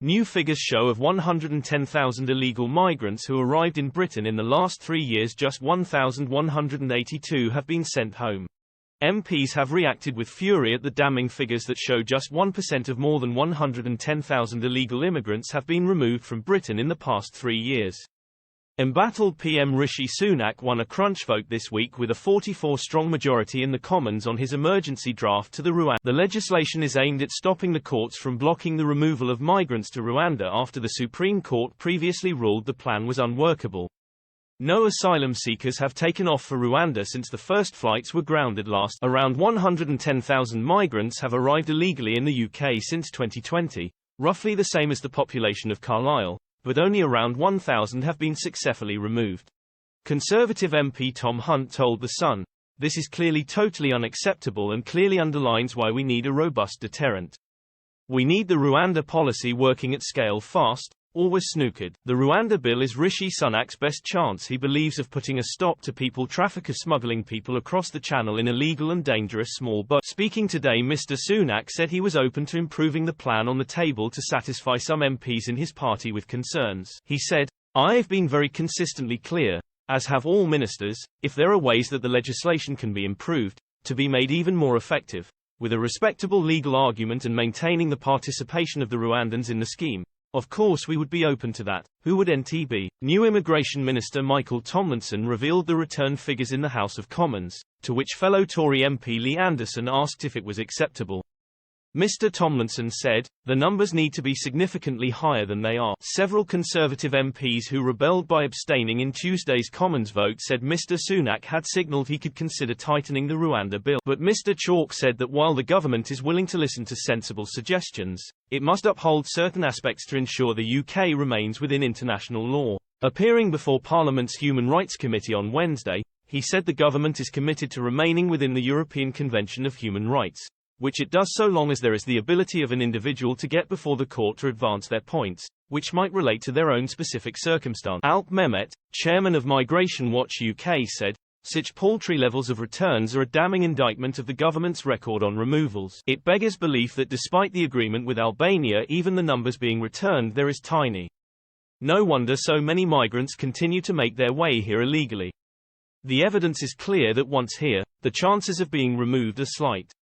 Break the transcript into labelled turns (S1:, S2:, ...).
S1: New figures show of 110,000 illegal migrants who arrived in Britain in the last 3 years, just 1,182 have been sent home. MPs have reacted with fury at the damning figures that show just 1% of more than 110,000 illegal immigrants have been removed from Britain in the past 3 years. Embattled PM Rishi Sunak won a crunch vote this week with a 44-strong majority in the Commons on his emergency draft to the Rwanda. The legislation is aimed at stopping the courts from blocking the removal of migrants to Rwanda after the Supreme Court previously ruled the plan was unworkable. No asylum seekers have taken off for Rwanda since the first flights were grounded last. Around 110,000 migrants have arrived illegally in the UK since 2020, roughly the same as the population of Carlisle, but only around 1,000 have been successfully removed. Conservative MP Tom Hunt told The Sun, "This is clearly totally unacceptable and clearly underlines why we need a robust deterrent. We need the Rwanda policy working at scale fast, or we're snookered." The Rwanda bill is Rishi Sunak's best chance, he believes, of putting a stop to people traffickers smuggling people across the channel in illegal and dangerous small boats. Speaking today, Mr. Sunak said he was open to improving the plan on the table to satisfy some MPs in his party with concerns. He said, "I've been very consistently clear, as have all ministers, if there are ways that the legislation can be improved, to be made even more effective, with a respectable legal argument and maintaining the participation of the Rwandans in the scheme. Of course we would be open to that." Who would NT be? New Immigration Minister Michael Tomlinson revealed the return figures in the House of Commons, to which fellow Tory MP Lee Anderson asked if it was acceptable. Mr. Tomlinson said, "The numbers need to be significantly higher than they are." Several Conservative MPs who rebelled by abstaining in Tuesday's Commons vote said Mr. Sunak had signalled he could consider tightening the Rwanda bill. But Mr. Chalk said that while the government is willing to listen to sensible suggestions, it must uphold certain aspects to ensure the UK remains within international law. Appearing before Parliament's Human Rights Committee on Wednesday, he said the government is committed to remaining within the European Convention of Human Rights, which it does so long as there is the ability of an individual to get before the court to advance their points, which might relate to their own specific circumstance. Alp Mehmet, chairman of Migration Watch UK, said, "Such paltry levels of returns are a damning indictment of the government's record on removals. It beggars belief that despite the agreement with Albania, even the numbers being returned there is tiny. No wonder so many migrants continue to make their way here illegally. The evidence is clear that once here, the chances of being removed are slight."